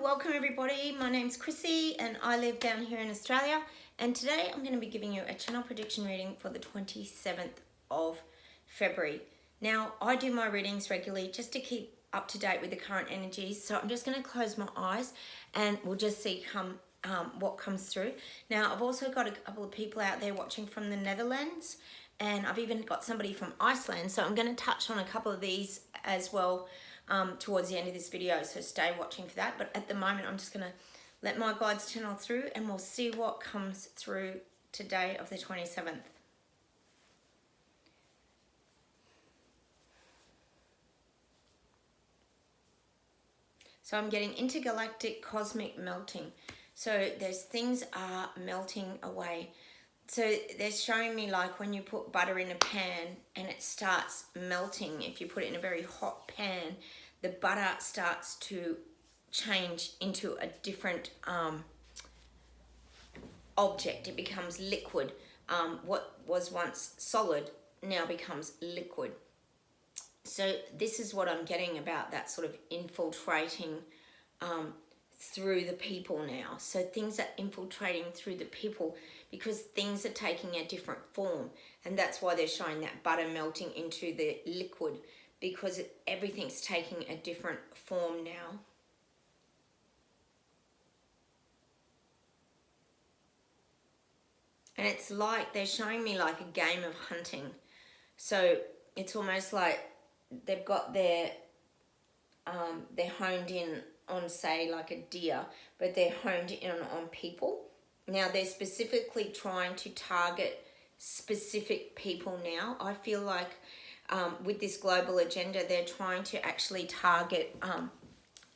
welcome everybody. My name's Chrissy and I live down here in Australia, and today I'm going to be giving you a channel prediction reading for the 27th of February. Now, I do my readings regularly just to keep up to date with the current energies, so I'm just going to close my eyes and we'll just see what comes through. Now, I've also got a couple of people out there watching from the Netherlands, and I've even got somebody from Iceland, so I'm going to touch on a couple of these as well towards the end of this video, so stay watching for that. But at the moment, I'm just going to let my guides channel through and we'll see what comes through today of the 27th. So I'm getting intergalactic cosmic melting. So there's things are melting away. So they're showing me like when you put butter in a pan and it starts melting, if you put it in a very hot pan, the butter starts to change into a different object. It becomes liquid. What was once solid now becomes liquid. So this is what I'm getting about that sort of infiltrating through the people now. So things are infiltrating through the people because things are taking a different form, and that's why they're showing that butter melting into the liquid, because everything's taking a different form now. And it's like they're showing me like a game of hunting. So it's almost like they've got they're honed in on, say, like a deer, but they're honed in on people. Now they're specifically trying to target specific people now. I feel like with this global agenda, they're trying to actually target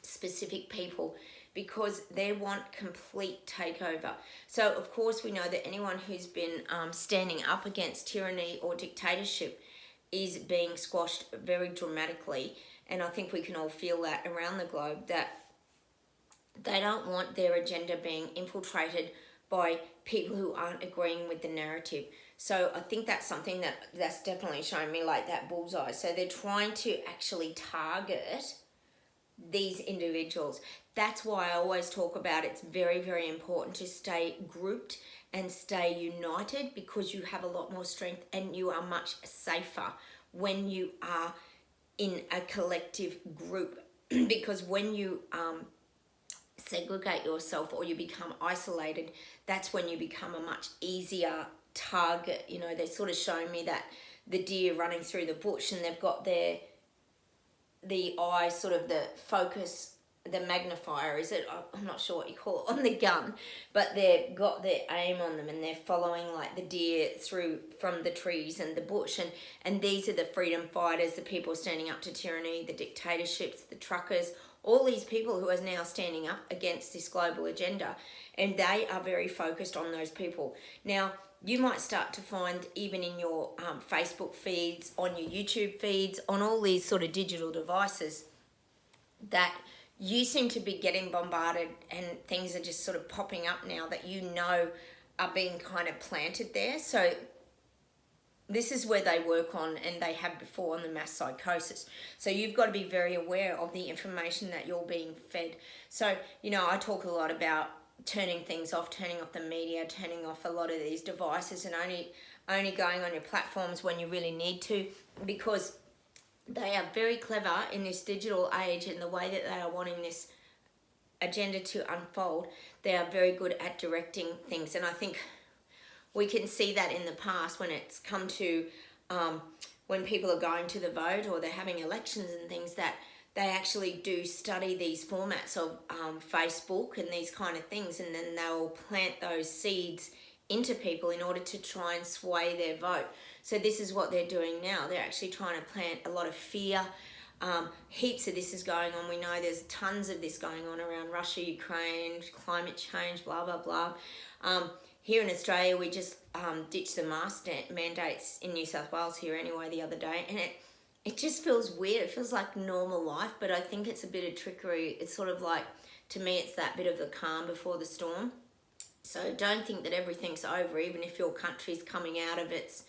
specific people because they want complete takeover. So of course we know that anyone who's been standing up against tyranny or dictatorship is being squashed very dramatically. And I think we can all feel that around the globe, that they don't want their agenda being infiltrated by people who aren't agreeing with the narrative. So I think that's something that's definitely showing me like that bullseye. So they're trying to actually target these individuals. That's why I always talk about it's very, very important to stay grouped and stay united, because you have a lot more strength and you are much safer when you are in a collective group. Because when you segregate yourself or you become isolated, that's when you become a much easier target. You know, they're sort of showing me that the deer running through the bush, and they've got the eye, sort of the focus, the magnifier, is it? I'm not sure what you call it, on the gun, but they've got their aim on them and they're following like the deer through from the trees and the bush. And these are the freedom fighters, the people standing up to tyranny, the dictatorships, the truckers, all these people who are now standing up against this global agenda, and they are very focused on those people. Now, you might start to find even in your Facebook feeds, on your YouTube feeds, on all these sort of digital devices, that you seem to be getting bombarded and things are just sort of popping up now that you know are being kind of planted there. So this is where they work on, and they have before, on the mass psychosis. So you've got to be very aware of the information that you're being fed. So, you know, I talk a lot about turning things off, turning off the media, turning off a lot of these devices, and only going on your platforms when you really need to, because they are very clever in this digital age and the way that they are wanting this agenda to unfold. They are very good at directing things, and I think we can see that in the past when it's come to when people are going to the vote or they're having elections and things, that they actually do study these formats of Facebook and these kind of things, and then they'll plant those seeds into people in order to try and sway their vote. So this is what they're doing now. They're actually trying to plant a lot of fear. Heaps of this is going on. We know there's tons of this going on around Russia, Ukraine, climate change, blah, blah, blah. Here in Australia, we just ditched the mask mandates in New South Wales here anyway the other day, and it just feels weird. It feels like normal life, but I think it's a bit of trickery. It's sort of like, to me, it's that bit of the calm before the storm. So don't think that everything's over, even if your country's coming out of its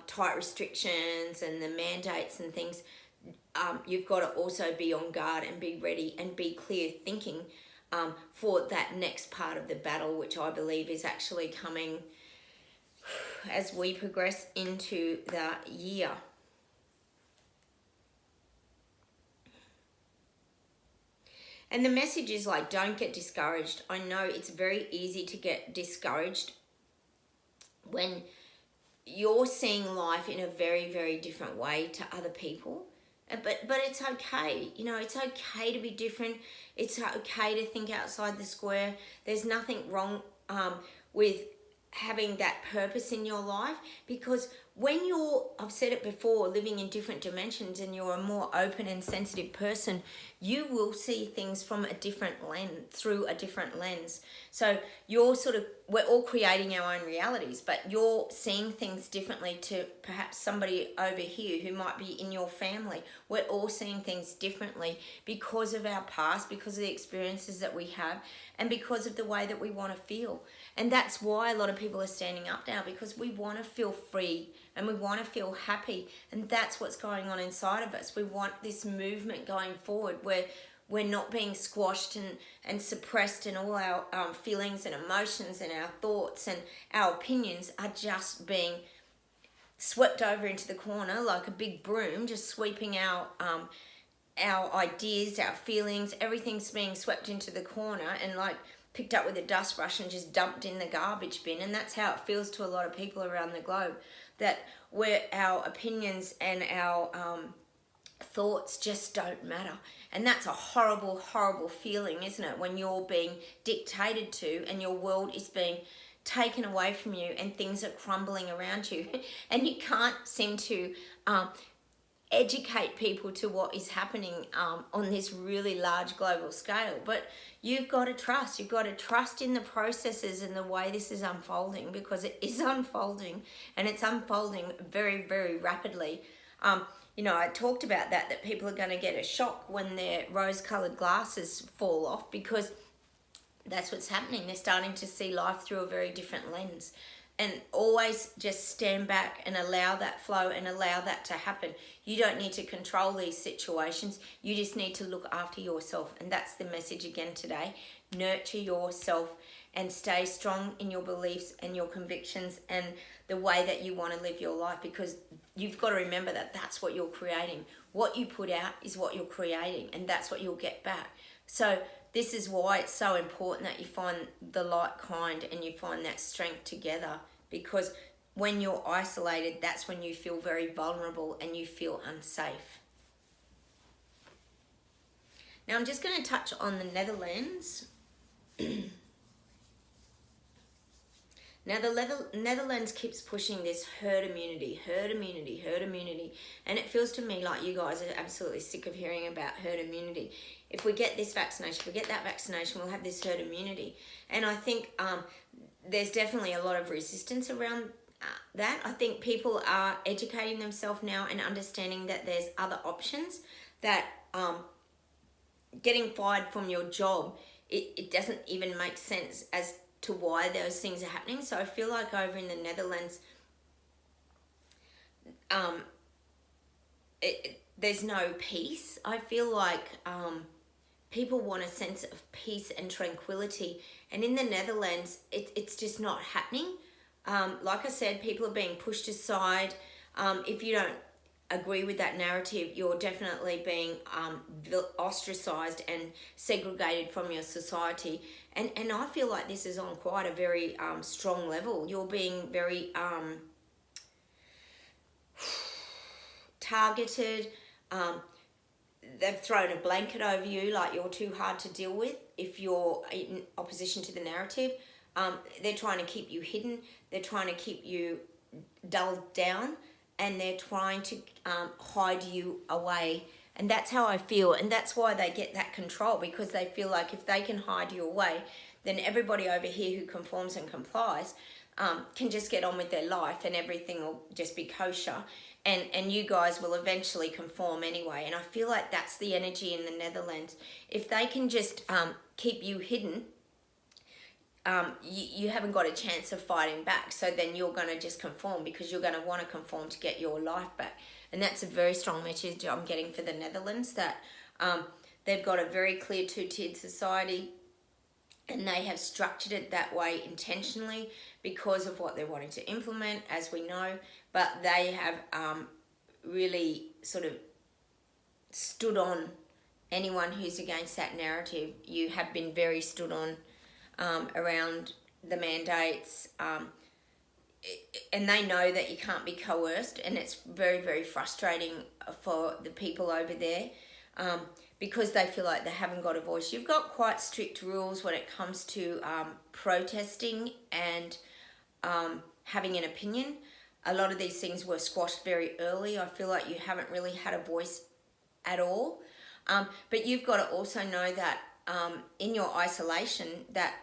tight restrictions and the mandates and things. you've got to also be on guard and be ready and be clear thinking for that next part of the battle, which I believe is actually coming as we progress into the year. And the message is like, don't get discouraged. I know it's very easy to get discouraged when you're seeing life in a very, very different way to other people. But it's okay. You know, it's okay to be different. It's okay to think outside the square. There's nothing wrong with having that purpose in your life, because when you're, I've said it before, living in different dimensions and you're a more open and sensitive person, you will see things from a different lens, through a different lens. So you're we're all creating our own realities, but you're seeing things differently to perhaps somebody over here who might be in your family. We're all seeing things differently because of our past, because of the experiences that we have, and because of the way that we want to feel. And that's why a lot of people are standing up now, because we want to feel free and we want to feel happy. And that's what's going on inside of us. We want this movement going forward where we're not being squashed and suppressed, and all our feelings and emotions and our thoughts and our opinions are just being swept over into the corner like a big broom, just sweeping our ideas, our feelings, everything's being swept into the corner and like picked up with a dust brush and just dumped in the garbage bin. And that's how it feels to a lot of people around the globe, that where our opinions and our thoughts just don't matter. And that's a horrible, horrible feeling, isn't it? When you're being dictated to and your world is being taken away from you and things are crumbling around you and you can't seem to educate people to what is happening on this really large global scale. But you've got to trust. You've got to trust in the processes and the way this is unfolding, because it is unfolding, and it's unfolding very, very rapidly. You know, I talked about that people are going to get a shock when their rose-coloured glasses fall off, because that's what's happening. They're starting to see life through a very different lens. And always just stand back and allow that flow and allow that to happen. You don't need to control these situations. You just need to look after yourself. And that's the message again today. Nurture yourself and stay strong in your beliefs and your convictions and the way that you want to live your life, because you've got to remember that that's what you're creating. What you put out is what you're creating, and that's what you'll get back. So this is why it's so important that you find the like kind and you find that strength together, because when you're isolated, that's when you feel very vulnerable and you feel unsafe. Now I'm just going to touch on the Netherlands. Now the Netherlands keeps pushing this herd immunity, and it feels to me like you guys are absolutely sick of hearing about herd immunity. If we get this vaccination, if we get that vaccination, we'll have this herd immunity. And I think there's definitely a lot of resistance around that. I think people are educating themselves now and understanding that there's other options, that getting fired from your job, it doesn't even make sense as to why those things are happening. So I feel like over in the Netherlands, there's no peace. I feel like people want a sense of peace and tranquility, and in the Netherlands, it's just not happening. Like I said, people are being pushed aside. If you don't agree with that narrative, you're definitely being ostracized and segregated from your society. And I feel like this is on quite a very strong level. You're being very targeted. They've thrown a blanket over you like you're too hard to deal with if you're in opposition to the narrative. They're trying to keep you hidden. They're trying to keep you dulled down, and they're trying to hide you away. And that's how I feel. And that's why they get that control, because they feel like if they can hide you away, then everybody over here who conforms and complies can just get on with their life and everything will just be kosher. And you guys will eventually conform anyway. And I feel like that's the energy in the Netherlands. If they can just keep you hidden, you haven't got a chance of fighting back. So then you're going to just conform, because you're going to want to conform to get your life back. And that's a very strong message I'm getting for the Netherlands, that they've got a very clear two-tiered society, and they have structured it that way intentionally because of what they're wanting to implement, as we know. But they have really sort of stood on anyone who's against that narrative. You have been very stood on around the mandates, and they know that you can't be coerced, and it's very, very frustrating for the people over there, because they feel like they haven't got a voice. You've got quite strict rules when it comes to protesting and having an opinion. A lot of these things were squashed very early. I feel like you haven't really had a voice at all. But you've got to also know that in your isolation, that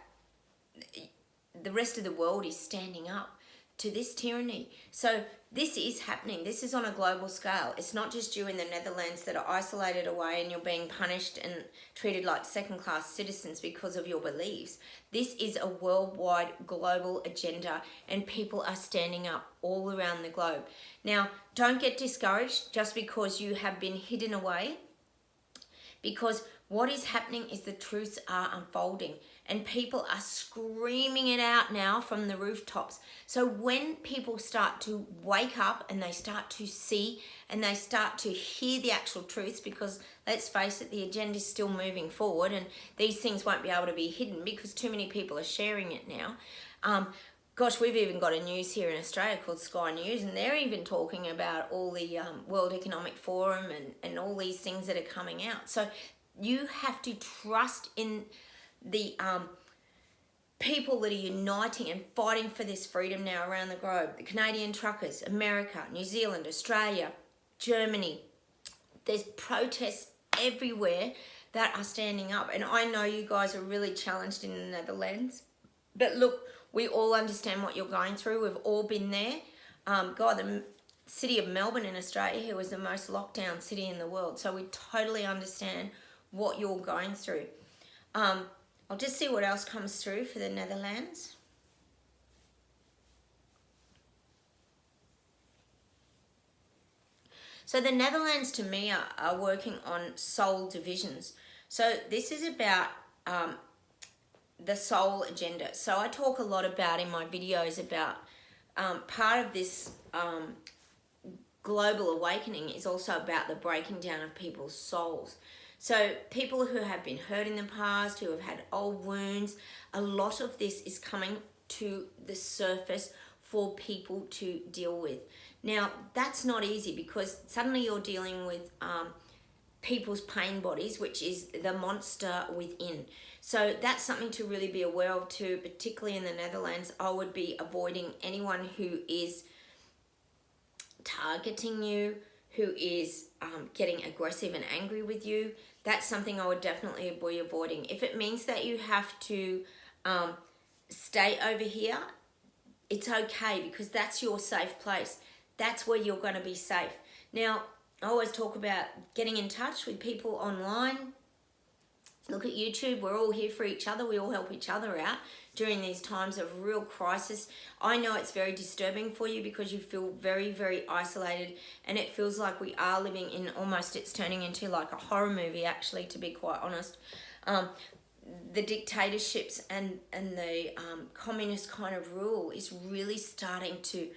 the rest of the world is standing up to this tyranny. So this is happening. This is on a global scale. It's not just you in the Netherlands that are isolated away and you're being punished and treated like second-class citizens because of your beliefs. This is a worldwide global agenda, and people are standing up all around the globe. Now, don't get discouraged just because you have been hidden away, because what is happening is the truths are unfolding, and people are screaming it out now from the rooftops. So when people start to wake up and they start to see and they start to hear the actual truths, because let's face it, the agenda is still moving forward, and these things won't be able to be hidden because too many people are sharing it now. Gosh, we've even got a news here in Australia called Sky News, and they're even talking about all the World Economic Forum and all these things that are coming out. So you have to trust in the people that are uniting and fighting for this freedom now around the globe. The Canadian truckers, America, New Zealand, Australia, Germany. There's protests everywhere that are standing up. And I know you guys are really challenged in the Netherlands. But look, we all understand what you're going through. We've all been there. The city of Melbourne in Australia here was the most lockdown city in the world. So we totally understand what you're going through. I'll just see what else comes through for the Netherlands. So the Netherlands, to me, are working on soul divisions. So this is about the soul agenda. So I talk a lot about in my videos about part of this global awakening is also about the breaking down of people's souls. So people who have been hurt in the past, who have had old wounds, a lot of this is coming to the surface for people to deal with. Now, that's not easy because suddenly you're dealing with people's pain bodies, which is the monster within. So that's something to really be aware of too, particularly in the Netherlands. I would be avoiding anyone who is targeting you, who is getting aggressive and angry with you. That's something I would definitely be avoiding. If it means that you have to stay over here, it's okay, because that's your safe place. That's where you're going to be safe. Now, I always talk about getting in touch with people online. Look at YouTube. We're all here for each other. We all help each other out during these times of real crisis. I know it's very disturbing for you because you feel very, very isolated, and it feels like we are living in almost, it's turning into like a horror movie, actually, to be quite honest. The dictatorships and the communist kind of rule is really starting to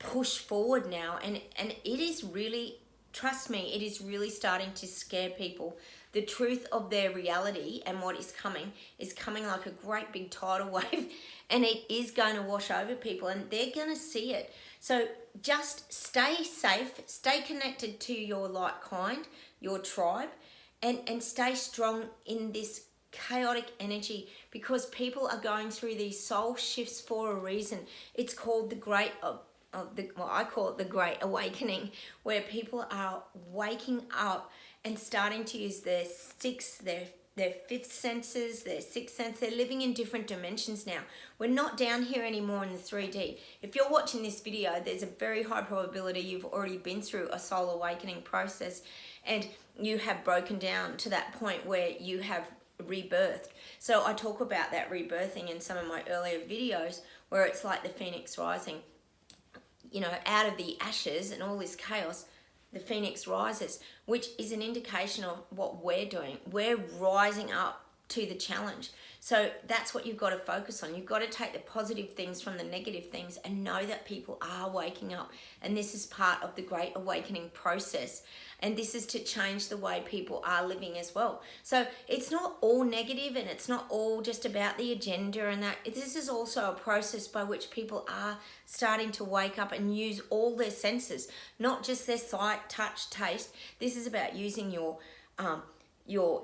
push forward now, and it is really, trust me, it is really starting to scare people. The truth of their reality and what is coming like a great big tidal wave, and it is going to wash over people, and they're going to see it. So just stay safe, stay connected to your like kind, your tribe, and stay strong in this chaotic energy, because people are going through these soul shifts for a reason. It's called the Great I call it the Great Awakening, where people are waking up and starting to use their fifth senses, their sixth sense. They're living in different dimensions now. We're not down here anymore in the 3D. If you're watching this video, there's a very high probability you've already been through a soul awakening process, and you have broken down to that point where you have rebirthed. So I talk about that rebirthing in some of my earlier videos, where it's like the phoenix rising. You know, out of the ashes and all this chaos, the phoenix rises, which is an indication of what we're doing. We're rising up to the challenge. So that's what you've got to focus on. You've got to take the positive things from the negative things and know that people are waking up. And this is part of the Great Awakening process. And this is to change the way people are living as well. So it's not all negative, and it's not all just about the agenda and that. This is also a process by which people are starting to wake up and use all their senses, not just their sight, touch, taste. This is about using your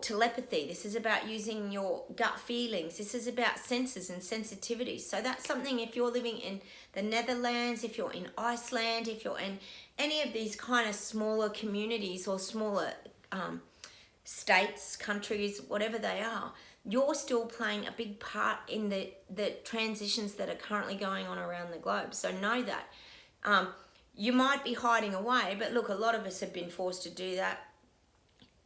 telepathy. This is about using your gut feelings. This is about senses and sensitivities. So that's something, if you're living in the Netherlands, if you're in Iceland, if you're in any of these kind of smaller communities or smaller states, countries, whatever they are, you're still playing a big part in the transitions that are currently going on around the globe. So know that. You might be hiding away, but look, a lot of us have been forced to do that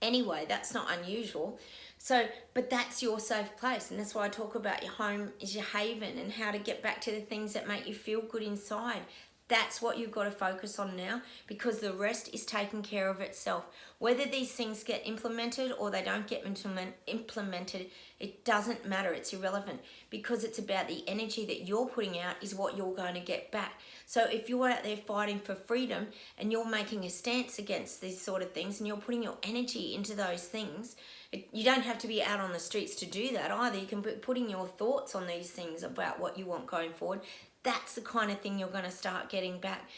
anyway. That's not unusual. So, but that's your safe place, and that's why I talk about your home is your haven and how to get back to the things that make you feel good inside. That's what you've got to focus on now, because the rest is taking care of itself. Whether these things get implemented or they don't get implemented, it doesn't matter. It's irrelevant, because it's about the energy that you're putting out is what you're going to get back. So if you're out there fighting for freedom and you're making a stance against these sort of things and you're putting your energy into those things, you don't have to be out on the streets to do that either. You can be putting your thoughts on these things about what you want going forward. That's the kind of thing you're going to start getting back.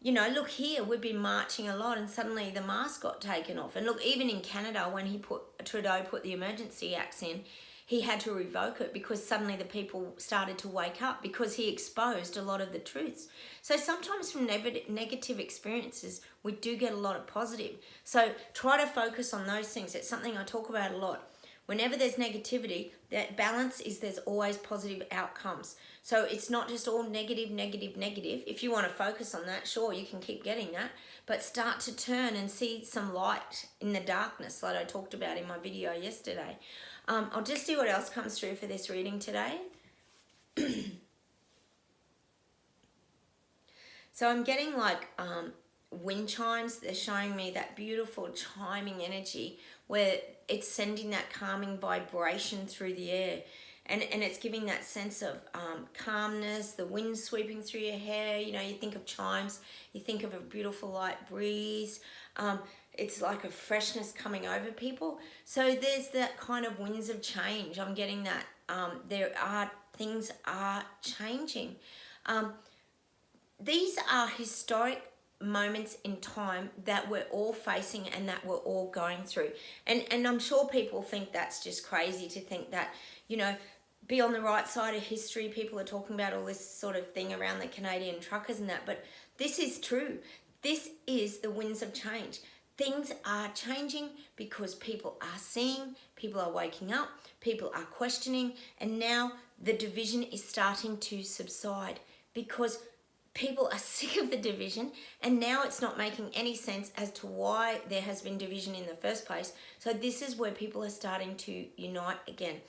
You know, look here, we've been marching a lot and suddenly the mask got taken off. And look, even in Canada, when Trudeau put the emergency acts in, he had to revoke it because suddenly the people started to wake up, because he exposed a lot of the truths. So sometimes from negative experiences, we do get a lot of positive. So try to focus on those things. It's something I talk about a lot. Whenever there's negativity, that balance is there's always positive outcomes. So it's not just all negative, negative, negative. If you want to focus on that, sure, you can keep getting that. But start to turn and see some light in the darkness, like I talked about in my video yesterday. I'll just see what else comes through for this reading today. So I'm getting like wind chimes. They're showing me that beautiful chiming energy where it's sending that calming vibration through the air. And it's giving that sense of calmness, the wind sweeping through your hair. You know, you think of chimes, you think of a beautiful light breeze. It's like a freshness coming over people. So there's that kind of winds of change. I'm getting that things are changing. These are historic moments in time that we're all facing and that we're all going through. And I'm sure people think that's just crazy to think that, you know, be on the right side of history. People are talking about all this sort of thing around the Canadian truckers and that, but this is true. This is the winds of change. Things are changing because people are seeing, people are waking up, people are questioning, and now the division is starting to subside because people are sick of the division, and now it's not making any sense as to why there has been division in the first place. So this is where people are starting to unite again.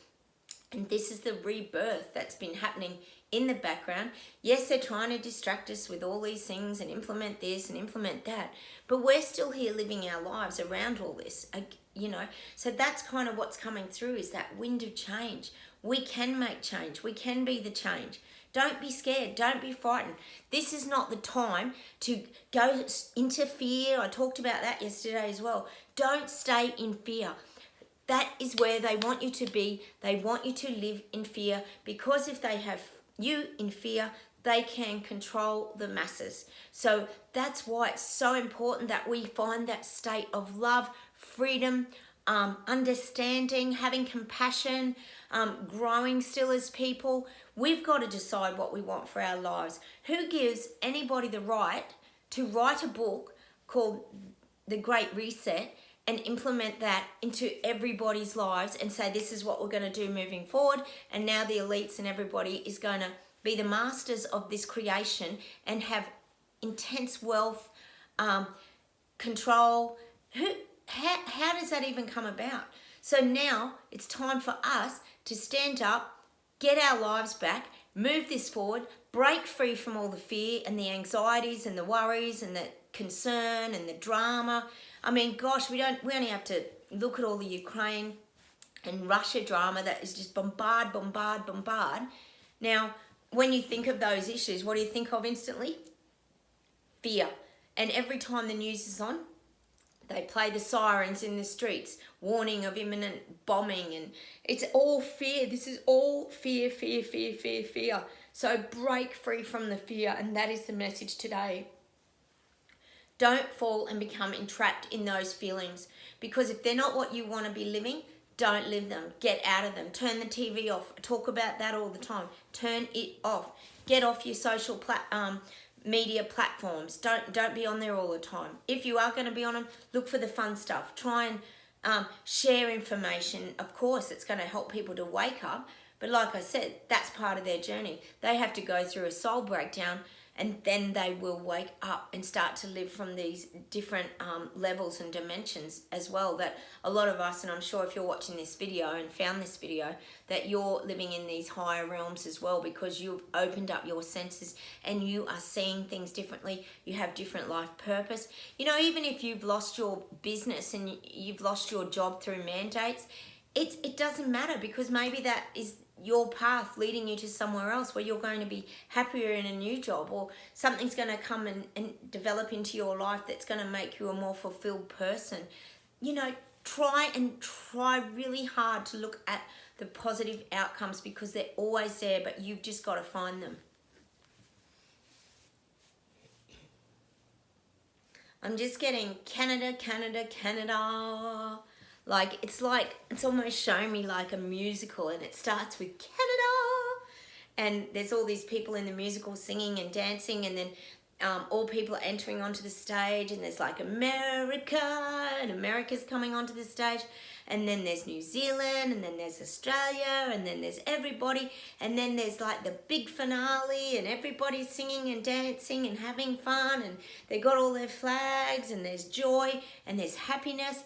And this is the rebirth that's been happening in the background. Yes, they're trying to distract us with all these things and implement this and implement that, but we're still here living our lives around all this, you know. So that's kind of what's coming through, is that wind of change. We can make change. We can be the change. Don't be scared. Don't be frightened. This is not the time to go into fear. I talked about that yesterday as well. Don't stay in fear. That is where they want you to be. They want you to live in fear, because if they have you in fear, they can control the masses. So that's why it's so important that we find that state of love, freedom, understanding, having compassion, growing still as people. We've got to decide what we want for our lives. Who gives anybody the right to write a book called The Great Reset and implement that into everybody's lives and say, this is what we're going to do moving forward, and now the elites and everybody is going to be the masters of this creation and have intense wealth, control? How does that even come about? So now it's time for us to stand up, get our lives back, move this forward, break free from all the fear and the anxieties and the worries and concern and the drama. I mean, gosh, we only have to look at all the Ukraine and Russia drama that is just bombard. Now, when you think of those issues, what do you think of instantly? Fear. And every time the news is on, they play the sirens in the streets, warning of imminent bombing, and it's all fear. This is all fear. So break free from the fear, and that is the message today. Don't fall and become entrapped in those feelings, because if they're not what you want to be living, don't live them. Get out of them. Turn the TV off. I talk about that all the time. Turn it off. Get off your social media platforms. Don't be on there all the time. If you are going to be on them, look for the fun stuff. Try and share information. Of course, it's going to help people to wake up. But like I said, that's part of their journey. They have to go through a soul breakdown, and then they will wake up and start to live from these different levels and dimensions as well, that a lot of us, and I'm sure if you're watching this video and found this video, that you're living in these higher realms as well, because you've opened up your senses and you are seeing things differently. You have different life purpose. You know, even if you've lost your business and you've lost your job through mandates, it doesn't matter, because maybe that is your path leading you to somewhere else where you're going to be happier in a new job, or something's going to come and develop into your life that's going to make you a more fulfilled person. You know, try really hard to look at the positive outcomes, because they're always there, but you've just got to find them. I'm just getting Canada. Like, it's almost showing me like a musical, and it starts with Canada, and there's all these people in the musical singing and dancing, and then all people are entering onto the stage, and there's like America, and America's coming onto the stage, and then there's New Zealand, and then there's Australia, and then there's everybody, and then there's like the big finale, and everybody's singing and dancing and having fun, and they got all their flags, and there's joy, and there's happiness.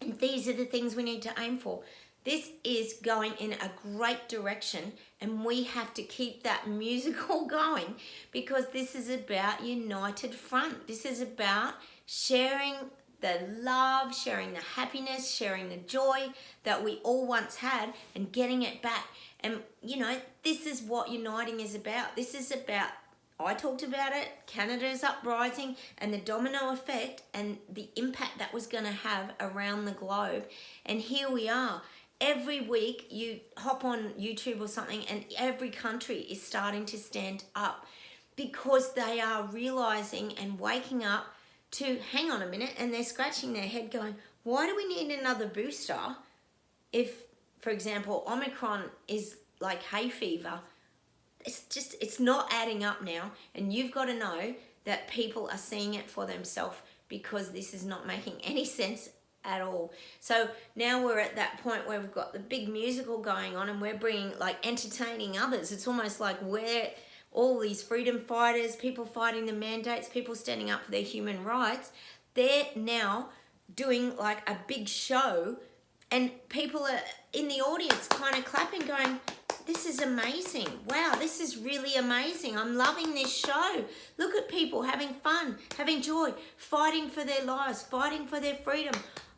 And these are the things we need to aim for. This is going in a great direction, and we have to keep that musical going, because this is about united front. This is about sharing the love, sharing the happiness, sharing the joy that we all once had, and getting it back. And, you know, this is what uniting is about. This is about, I talked about it, Canada's uprising and the domino effect and the impact that was going to have around the globe. And here we are. Every week you hop on YouTube or something, and every country is starting to stand up, because they are realizing and waking up to, hang on a minute, and they're scratching their head going, why do we need another booster if, for example, Omicron is like hay fever? It's not adding up now, and you've got to know that people are seeing it for themselves, because this is not making any sense at all. So now we're at that point where we've got the big musical going on, and we're bringing, like, entertaining others. It's almost like we're all these freedom fighters, people fighting the mandates, people standing up for their human rights. They're now doing like a big show, and people are in the audience kind of clapping, going, this is amazing. Wow, this is really amazing. I'm loving this show. Look at people having fun, having joy, fighting for their lives, fighting for their freedom.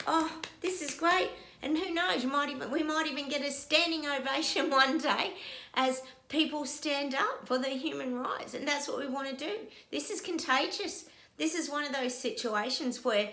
Oh, this is great. And who knows, we might even get a standing ovation one day as people stand up for their human rights. And that's what we want to do. This is contagious. This is one of those situations where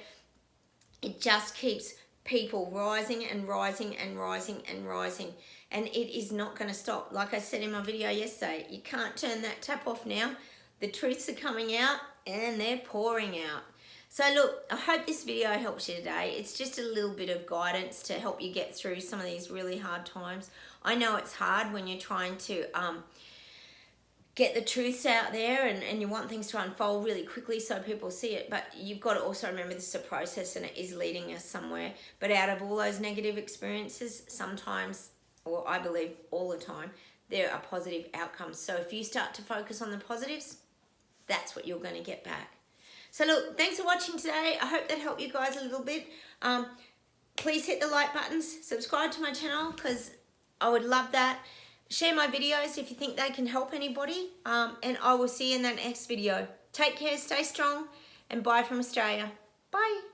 it just keeps people rising and rising and rising and rising. And it is not going to stop. Like I said in my video yesterday, you can't turn that tap off now. The truths are coming out, and they're pouring out. So look, I hope this video helps you today. It's just a little bit of guidance to help you get through some of these really hard times. I know it's hard when you're trying to get the truths out there, and you want things to unfold really quickly so people see it, but you've got to also remember this is a process, and it is leading us somewhere. But out of all those negative experiences, sometimes, or I believe all the time, there are positive outcomes. So if you start to focus on the positives, that's what you're going to get back. So look, thanks for watching today. I hope that helped you guys a little bit. Please hit the like buttons, subscribe to my channel, because I would love that. Share my videos if you think they can help anybody. And I will see you in that next video. Take care, stay strong, and bye from Australia. Bye.